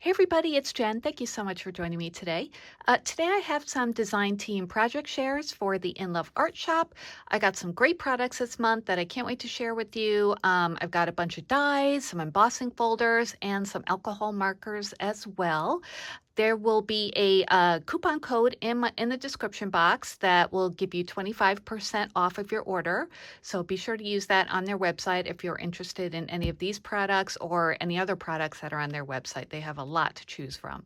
Hey everybody, it's Jen. Thank you so much for joining me today. Today I have some design team project shares for the Inloveart shop. I got some great products this month that I can't wait to share with you. I've got a bunch of dies, some embossing folders, and some alcohol markers as well. There will be a coupon code in the description box that will give you 25% off of your order. So be sure to use that on their website if you're interested in any of these products or any other products that are on their website. They have a lot to choose from.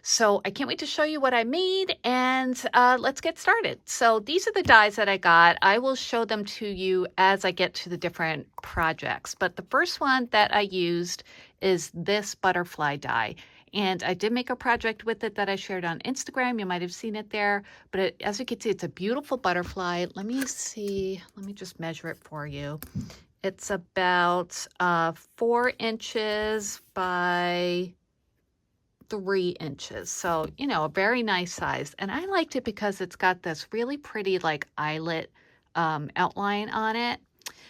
So I can't wait to show you what I made, and let's get started. So these are the dies that I got. I will show them to you as I get to the different projects. But the first one that I used is this butterfly die. And I did make a project with it that I shared on Instagram. You might have seen it there. But as you can see, it's a beautiful butterfly. Let me see. Let me just measure it for you. It's about 4 inches by 3 inches. So, you know, a very nice size. And I liked it because it's got this really pretty like eyelet outline on it.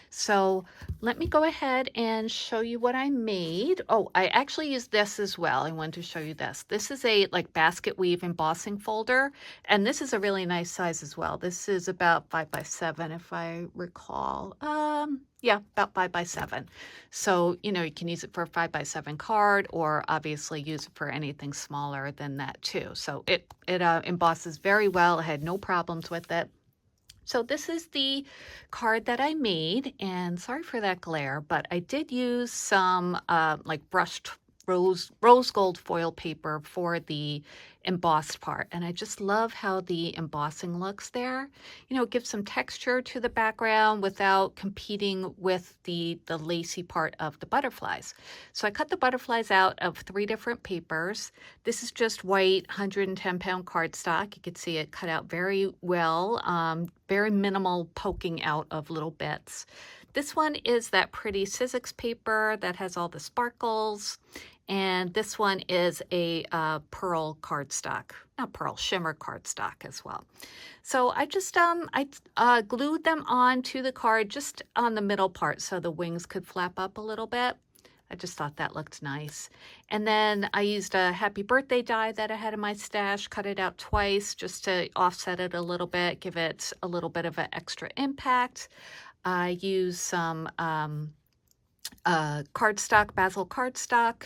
So let me go ahead and show you what I made. Oh, I actually used this as well. I wanted to show you this. This is a like basket weave embossing folder, and this is a really nice size as well. This is about 5 by 7 if I recall. Yeah, about 5 by 7. So, you know, you can use it for a 5 by 7 card, or obviously use it for anything smaller than that too. So it embosses very well. I had no problems with it. So this is the card that I made, and sorry for that glare, but I did use some like brushed rose gold foil paper for the embossed part, and I just love how the embossing looks there. You know, it gives some texture to the background without competing with the lacy part of the butterflies. So I cut the butterflies out of 3 different papers. This is just white 110-pound cardstock. You can see it cut out very well, very minimal poking out of little bits. This one is that pretty Sizzix paper that has all the sparkles. And this one is a pearl cardstock, not pearl, shimmer cardstock as well. So I just I glued them on to the card just on the middle part so the wings could flap up a little bit. I just thought that looked nice. And then I used a happy birthday die that I had in my stash, cut it out twice just to offset it a little bit, give it a little bit of an extra impact. I used some cardstock, basil cardstock,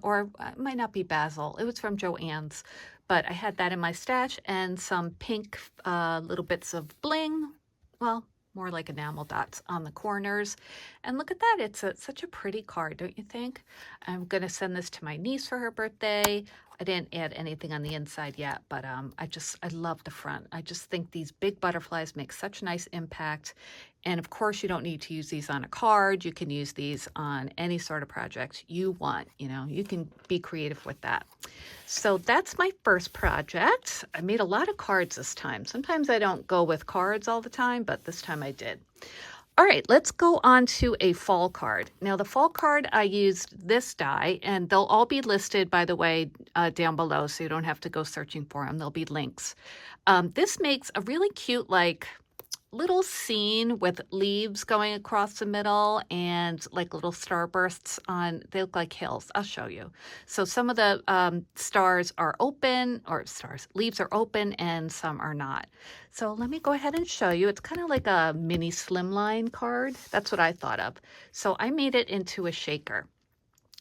or it might not be basil. It was from Joann's, but I had that in my stash, and some pink little bits of bling. Well, more like enamel dots on the corners. And look at that. It's such a pretty card, don't you think? I'm going to send this to my niece for her birthday. I didn't add anything on the inside yet, but I love the front. I just think these big butterflies make such a nice impact. And of course, you don't need to use these on a card. You can use these on any sort of project you want. You know, you can be creative with that. So that's my first project. I made a lot of cards this time. Sometimes I don't go with cards all the time, but this time I did. All right, let's go on to a fall card. Now, the fall card, I used this die, and they'll all be listed, by the way, down below, so you don't have to go searching for them. There'll be links. This makes a really cute, like, little scene with leaves going across the middle and like little starbursts on, they look like hills. I'll show you. So some of the stars are open, or leaves are open, and some are not. So let me go ahead and show you. It's kind of like a mini slimline card. That's what I thought of. So I made it into a shaker.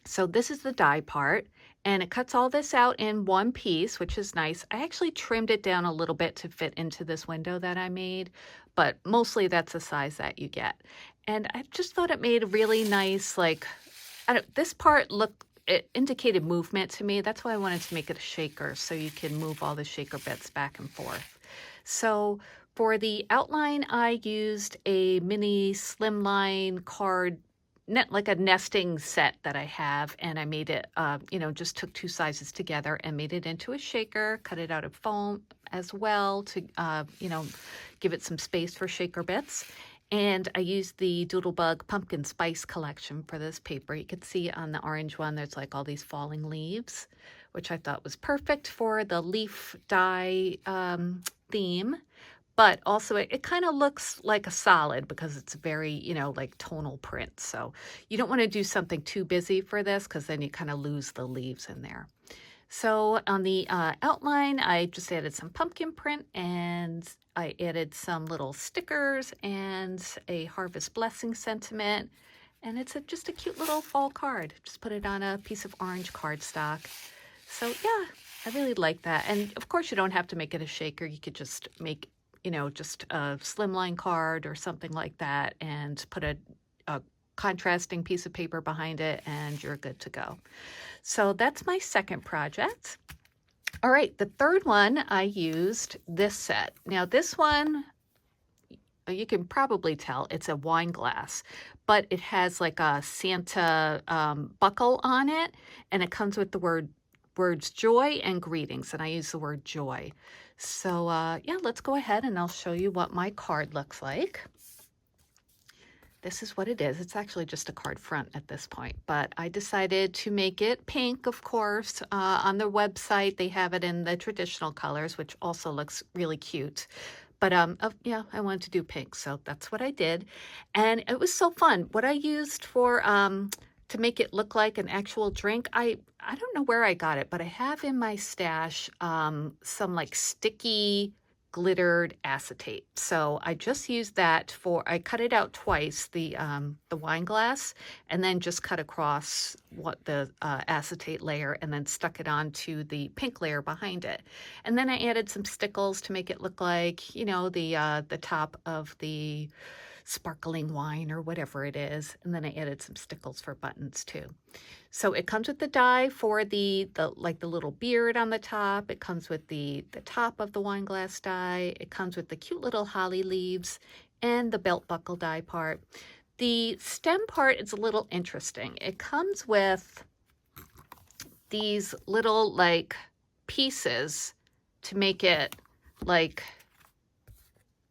So this is the die part, and it cuts all this out in one piece, which is nice. I actually trimmed it down a little bit to fit into this window that I made, but mostly that's the size that you get. And I just thought it made a really nice, like, this part it indicated movement to me. That's why I wanted to make it a shaker, so you can move all the shaker bits back and forth. So for the outline, I used a mini slimline card, like a nesting set that I have, and I made it, you know, just took 2 sizes together and made it into a shaker, cut it out of foam as well to, you know, give it some space for shaker bits. And I used the Doodlebug Pumpkin Spice collection for this paper. You can see on the orange one, there's like all these falling leaves, which I thought was perfect for the leaf die theme. but also it kind of looks like a solid because it's very, like tonal print. So you don't want to do something too busy for this because then you kind of lose the leaves in there. So on the outline, I just added some pumpkin print and I added some little stickers and a harvest blessing sentiment. And it's just a cute little fall card. Just put it on a piece of orange cardstock. So yeah, I really like that. And of course you don't have to make it a shaker. You could just make, just a slimline card or something like that and put a contrasting piece of paper behind it and you're good to go. So that's my second project. All right, the third one, I used this set. Now this one, you can probably tell it's a wine glass, but it has like a Santa buckle on it, and it comes with the words joy and greetings, and I use the word joy. So yeah, let's go ahead and I'll show you what my card looks like. This is what it is. It's actually just a card front at this point, but I decided to make it pink, of course. On their website, they have it in the traditional colors, which also looks really cute. But yeah, I wanted to do pink, so that's what I did. And it was so fun. What I used for to make it look like an actual drink, I don't know where I got it, but I have in my stash some like sticky glittered acetate. So I just used that I cut it out twice, the wine glass, and then just cut across what the acetate layer and then stuck it onto the pink layer behind it. And then I added some stickles to make it look like, the top of the sparkling wine or whatever it is. And then I added some stickles for buttons too. So it comes with the die for the little beard on the top. It comes with the top of the wine glass die. It comes with the cute little holly leaves and the belt buckle die part. The stem part is a little interesting. It comes with these little like pieces to make it like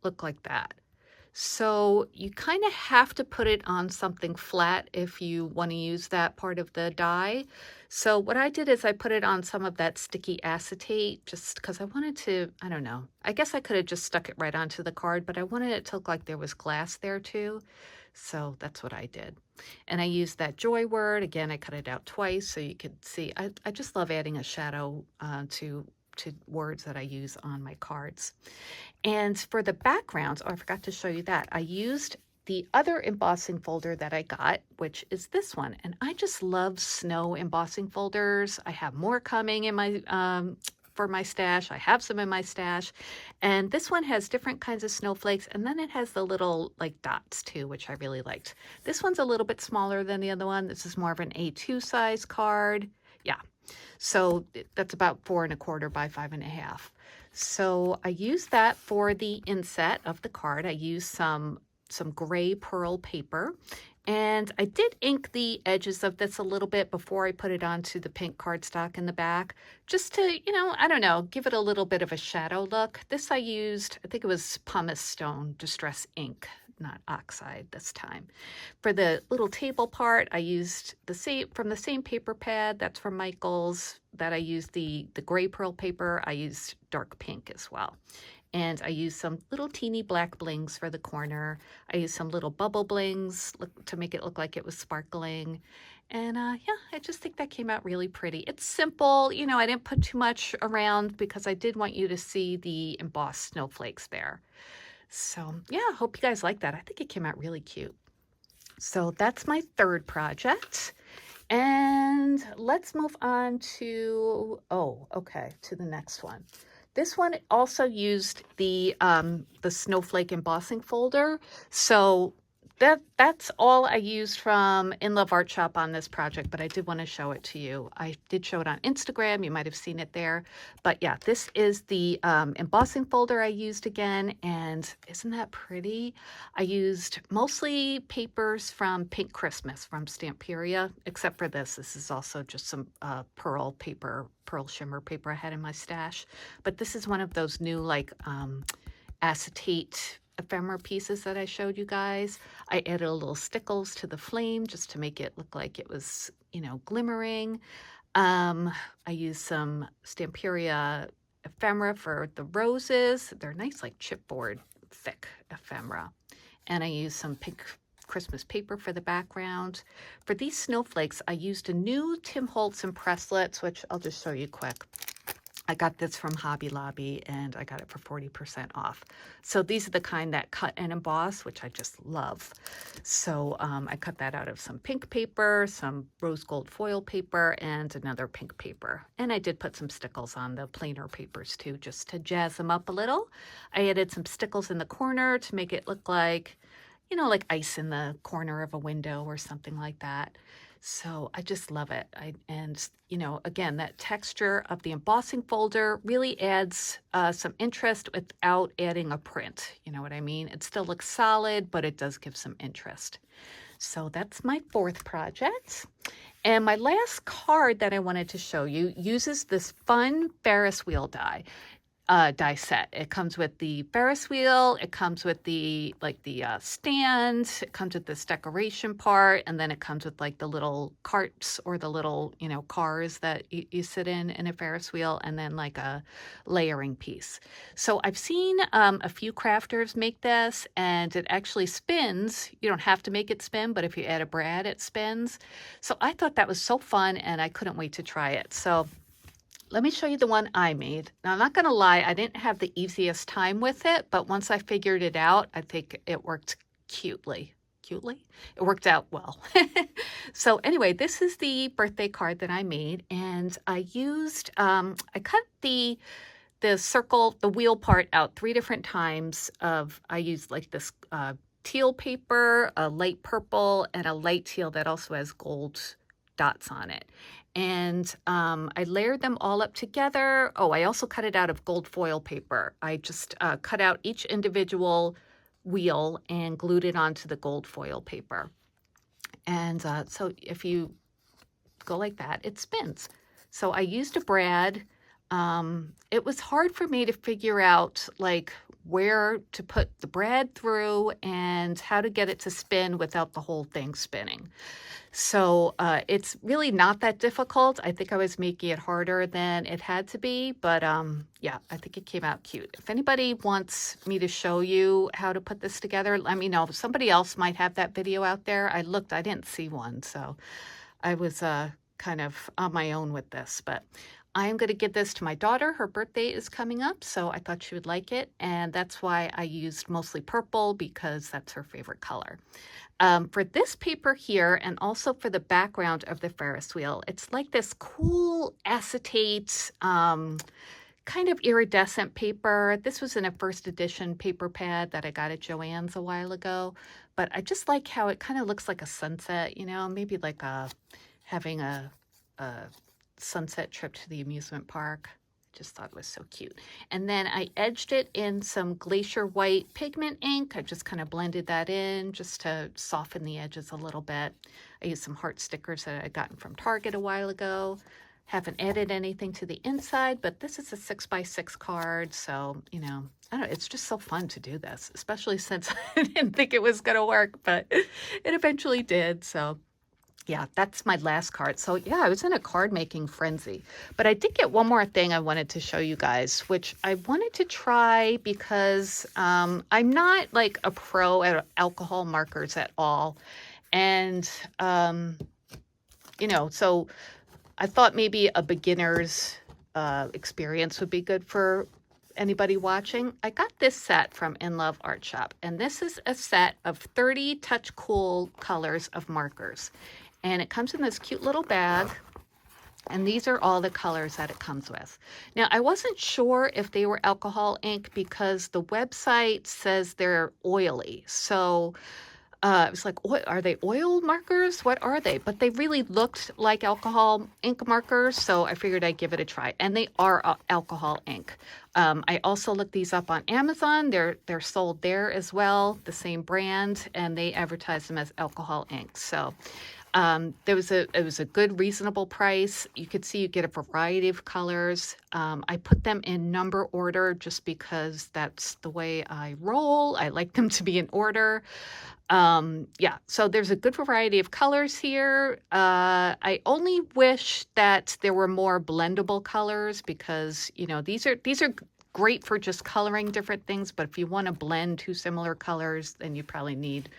look like that. So you kind of have to put it on something flat if you want to use that part of the die. So what I did is I put it on some of that sticky acetate just because I wanted to, I don't know, I guess I could have just stuck it right onto the card, but I wanted it to look like there was glass there too. So that's what I did. And I used that joy word. Again, I cut it out twice so you could see. I just love adding a shadow to words that I use on my cards. And for the backgrounds, oh, I forgot to show you that. I used the other embossing folder that I got, which is this one. And I just love snow embossing folders. I have more coming in my for my stash. I have some in my stash. And this one has different kinds of snowflakes. And then it has the little like dots too, which I really liked. This one's a little bit smaller than the other one. This is more of an A2 size card. Yeah. So that's about 4 1/4 by 5 1/2. So I used that for the inset of the card. I used some gray pearl paper, and I did ink the edges of this a little bit before I put it onto the pink cardstock in the back, just to, I don't know, give it a little bit of a shadow look. This I used, I think it was pumice stone distress ink, not oxide this time. For the little table part, I used from the same paper pad, that's from Michael's, that I used the gray pearl paper. I used dark pink as well. And I used some little teeny black blings for the corner. I used some little bubble blings to make it look like it was sparkling. And yeah, I just think that came out really pretty. It's simple, I didn't put too much around because I did want you to see the embossed snowflakes there. So yeah, hope you guys like that. I think it came out really cute. So that's my third project. And let's move on to, to the next one. This one also used the Snowflake embossing folder. So that's all I used from Inloveart shop on this project, but I did want to show it to you. I did show it on Instagram. You might have seen it there. But yeah, this is the embossing folder I used again, and isn't that pretty? I used mostly papers from Pink Christmas from Stamperia, except for this. This is also just some pearl shimmer paper I had in my stash. But this is one of those new like acetate ephemera pieces that I showed you guys. I added a little stickles to the flame just to make it look like it was, glimmering. I used some Stamperia ephemera for the roses. They're nice, like chipboard, thick ephemera. And I used some pink Christmas paper for the background. For these snowflakes, I used a new Tim Holtz Impresslets, which I'll just show you quick. I got this from Hobby Lobby and I got it for 40% off. So these are the kind that cut and emboss, which I just love. So I cut that out of some pink paper, some rose gold foil paper, and another pink paper. And I did put some stickles on the plainer papers too, just to jazz them up a little. I added some stickles in the corner to make it look like, you know, like ice in the corner of a window or something like that. So I just love it. And you know, again, that texture of the embossing folder really adds some interest without adding a print. You know what I mean? It still looks solid, but it does give some interest. So that's my fourth project. And my last card that I wanted to show you uses this fun Ferris wheel die set. It comes with the Ferris wheel, it comes with the stand, it comes with this decoration part, and then it comes with like the little carts or the little, you know, cars that you sit in a Ferris wheel, and then like a layering piece. So I've seen a few crafters make this, and it actually spins. You don't have to make it spin, but if you add a brad, it spins. So I thought that was so fun, and I couldn't wait to try it. So let me show you the one I made. Now, I'm not going to lie, I didn't have the easiest time with it, but once I figured it out, I think it worked cutely. Cutely? It worked out well. So anyway, this is the birthday card that I made, and I used, I cut the circle, the wheel part out 3 different times. I used like this teal paper, a light purple, and a light teal that also has gold dots on it. And I layered them all up together. Oh, I also cut it out of gold foil paper. I just cut out each individual wheel and glued it onto the gold foil paper. And so if you go like that, it spins. So I used a brad. It was hard for me to figure out like where to put the brad through and how to get it to spin without the whole thing spinning. So it's really not that difficult. I think I was making it harder than it had to be, but yeah, I think it came out cute. If anybody wants me to show you how to put this together, let me know. Somebody else might have that video out there. I looked, I didn't see one, so I was kind of on my own with this, but I'm going to give this to my daughter. Her birthday is coming up, so I thought she would like it, and that's why I used mostly purple, because that's her favorite color. For this paper here, and also for the background of the Ferris wheel, it's like this cool acetate, kind of iridescent paper. This was in a first edition paper pad that I got at Joann's a while ago, but I just like how it kind of looks like a sunset, you know, maybe like having a sunset trip to the amusement park. Just thought it was so cute. And then I edged it in some Glacier White pigment ink. I just kind of blended that in just to soften the edges a little bit. I used some heart stickers that I'd gotten from Target a while ago. Haven't added anything to the inside, but this is a 6x6 card. So, you know, I don't know, it's just so fun to do this, especially since I didn't think it was going to work, but it eventually did. So yeah, that's my last card. So yeah, I was in a card making frenzy. But I did get one more thing I wanted to show you guys, which I wanted to try because I'm not like a pro at alcohol markers at all. And, you know, so I thought maybe a beginner's experience would be good for anybody watching. I got this set from Inloveart shop, and this is a set of 30 Touch Cool colors of markers. And it comes in this cute little bag, and these are all the colors that it comes with. Now, I wasn't sure if they were alcohol ink because the website says they're oily. So I was like, what are they, oil markers? What are they? But they really looked like alcohol ink markers, so I figured I'd give it a try. And they are alcohol ink. I also looked these up on Amazon. They're sold there as well, the same brand, and they advertise them as alcohol ink. So It was a good, reasonable price. You could see you get a variety of colors. I put them in number order just because that's the way I roll. I like them to be in order. Yeah, so there's a good variety of colors here. I only wish that there were more blendable colors because, you know, these are great for just coloring different things, but if you want to blend two similar colors, then you probably need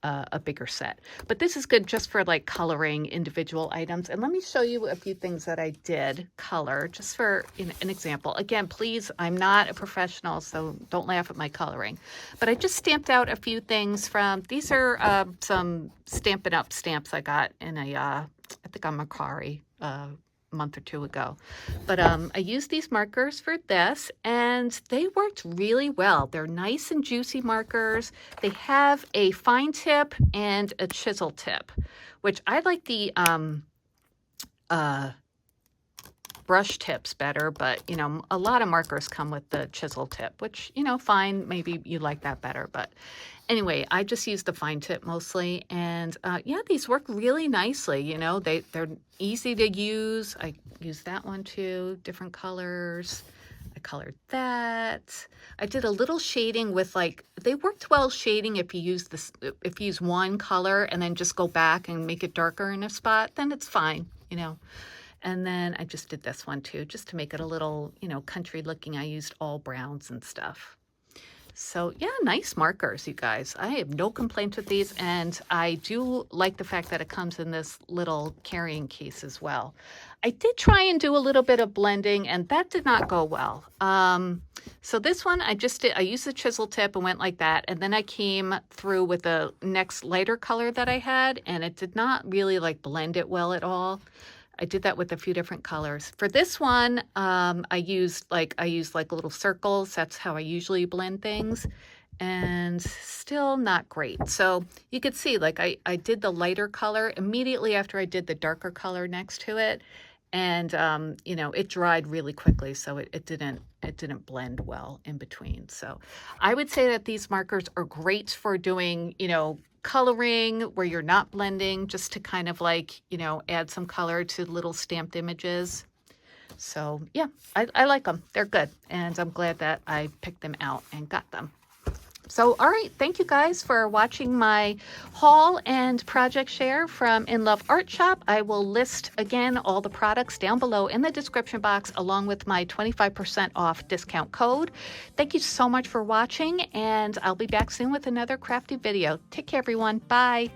a bigger set. But this is good just for like coloring individual items. And let me show you a few things that I did color just for an example. Again, please, I'm not a professional, so don't laugh at my coloring. But I just stamped out a few things from, these are some Stampin' Up! Stamps I got in a, I think on Mercari, month or two ago. But I used these markers for this and they worked really well. They're nice and juicy markers. They have a fine tip and a chisel tip, which I like the brush tips better, but you know, a lot of markers come with the chisel tip, which, you know, fine, maybe you like that better, but anyway, I just use the fine tip mostly, and yeah, these work really nicely. You know, they're easy to use. I use that one too, different colors. I colored that. I did a little shading with like, they worked well shading if you use this, if you use one color and then just go back and make it darker in a spot, then it's fine, you know. And then I just did this one too, just to make it a little, you know, country looking. I used all browns and stuff. So yeah, nice markers, you guys. I have no complaints with these, and I do like the fact that it comes in this little carrying case as well. I did try and do a little bit of blending, and that did not go well. So this one, I used the chisel tip and went like that, and then I came through with the next lighter color that I had, and it did not really like blend it well at all. I did that with a few different colors. For this one, I used like little circles. That's how I usually blend things, and still not great. So you could see like I did the lighter color immediately after I did the darker color next to it, and you know, it dried really quickly, so it didn't blend well in between. So I would say that these markers are great for doing, you know, coloring where you're not blending, just to kind of like, you know, add some color to little stamped images. So yeah, I like them. They're good. And I'm glad that I picked them out and got them. So, all right, thank you guys for watching my haul and project share from Inloveart Shop. I will list again all the products down below in the description box along with my 25% off discount code. Thank you so much for watching, and I'll be back soon with another crafty video. Take care, everyone. Bye.